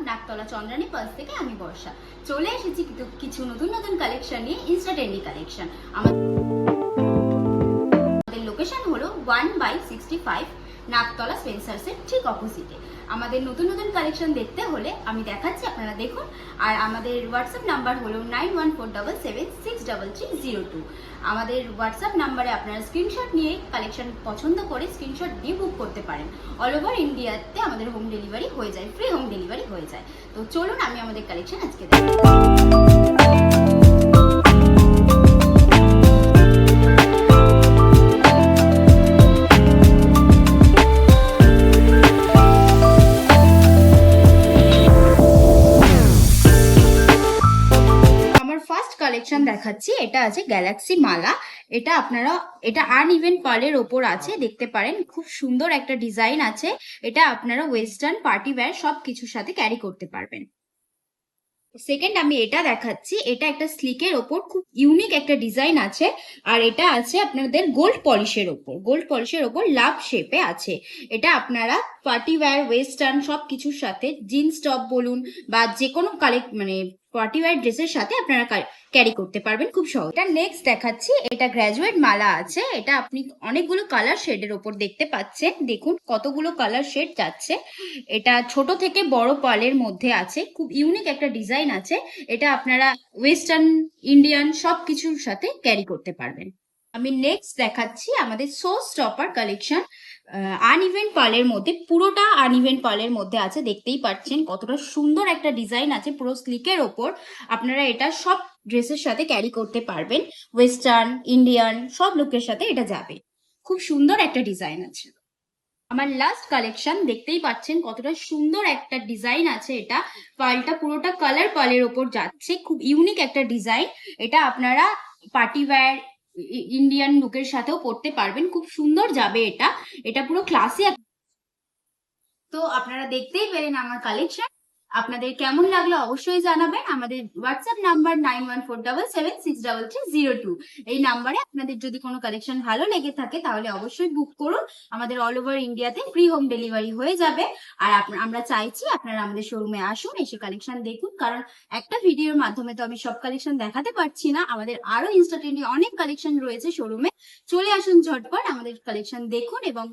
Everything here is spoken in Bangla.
নাকতলা চন্দ্রানী পার্স থেকে আমি বর্ষা চলে এসেছি কিছু নতুন নতুন কালেকশন নিয়ে ইনস্টা ট্রেন্ডি কালেকশন। আমাদের লোকেশন হলো 1/65 নাকতলা স্পেন্সার্সের ঠিক অপোজিটে। আমাদের নতুন নতুন কালেকশন দেখতে হলে আমি দেখাচ্ছি, আপনারা দেখুন। আর আমাদের হোয়াটসঅ্যাপ নাম্বার হলো 9147763302। আমাদের হোয়াটসঅ্যাপ নাম্বারে আপনারা স্ক্রিনশট নিয়ে কালেকশন পছন্দ করে স্ক্রিনশট দিয়ে বুক করতে পারেন। অল ওভার ইন্ডিয়াতে আমাদের হোম ডেলিভারি হয়ে যায়, ফ্রি হোম ডেলিভারি হয়ে যায়। তো চলুন আমি আমাদের কালেকশন আজকে দেখাই। কালেকশন দেখাচ্ছি, এটা আছে গ্যালাক্সি মালা। এটা আনইভেন পার্লের ওপর আছে, দেখতে পারেন খুব সুন্দর একটা ডিজাইন আছে। এটা আপনারা ওয়েস্টার্ন পার্টি ওয়্যার সব কিছুর সাথে ক্যারি করতে পারবেন। সেকেন্ড আমি এটা দেখাচ্ছি, এটা একটা স্লিকের ওপর খুব ইউনিক একটা ডিজাইন আছে। আর এটা আছে আপনাদের গোল্ড পলিশের ওপর লাভ শেপে আছে। এটা আপনারা পার্টি ওয়্যার ওয়েস্টার্ন সব কিছুর সাথে, জিন্স টপ বলুন বা যে কোনো পার্টি ওয়্যার ড্রেসের সাথে আপনারা ক্যারি করতে পারবেন খুব সহজ। এটা নেক্সট দেখাচ্ছি, এটা গ্রাজুয়েট মালা আছে। এটা আপনি অনেকগুলো কালার শেডের ওপর দেখতে পাচ্ছেন, দেখুন কতগুলো কালার শেড যাচ্ছে। এটা ছোট থেকে বড় পার্লের মধ্যে আছে, খুব ইউনিক একটা ডিজাইন আছে। এটা আপনারা ওয়েস্টার্ন ইন্ডিয়ান সব কিছুর সাথে ক্যারি করতে পারবেন। আমি নেক্সট দেখাচ্ছি আমাদের সো স্টপার কালেকশন। আনইভেন পার্লের মধ্যে, পুরোটা আনইভেন পার্লের মধ্যে আছে, দেখতেই পাচ্ছেন কতটা সুন্দর একটা ডিজাইন আছে পুরো স্লিকের ওপর। আপনারা এটা সব ড্রেসের সাথে ক্যারি করতে পারবেন, ওয়েস্টার্ন ইন্ডিয়ান সব লুকের সাথে এটা যাবে। খুব সুন্দর একটা ডিজাইন আছে। আমার লাস্ট কালেকশন দেখতেই পাচ্ছেন কতটা সুন্দর একটা ডিজাইন আছে। এটা পার্লটা পুরোটা কালার পার্লের ওপর যাচ্ছে, খুব ইউনিক একটা ডিজাইন। এটা আপনারা পার্টি ওয়্যার ইন্ডিয়ান লুকের সাথেও পরতে পারবেন, খুব সুন্দর যাবে এটা। এটা পুরো ক্লাসি। তো আপনারা দেখতেই পেলেন আমার কালেকশন। আপনাদের কেমন লাগলো অবশ্যই জানাবেন। আমাদের হোয়াটসঅ্যাপ নাম্বার 9147763302। এই নাম্বারে আপনাদের যদি কোনো কালেকশন ভালো লেগে থাকে তাহলে অবশ্যই বুক করুন। আমাদের অল ওভার ইন্ডিয়াতে ফ্রি হোম ডেলিভারি হয়ে যাবে। আর আমরা চাইছি আপনারা আমাদের শোরুমে আসুন, এসে কালেকশন দেখুন। কারণ একটা ভিডিওর মাধ্যমে তো আমি সব কালেকশন দেখাতে পারছি না, আমাদের আরো ইনস্টা ট্রেন্ডি অনেক কালেকশন রয়েছে শোরুমে। চলে আসুন ঝটপট, আমাদের কালেকশন দেখুন এবং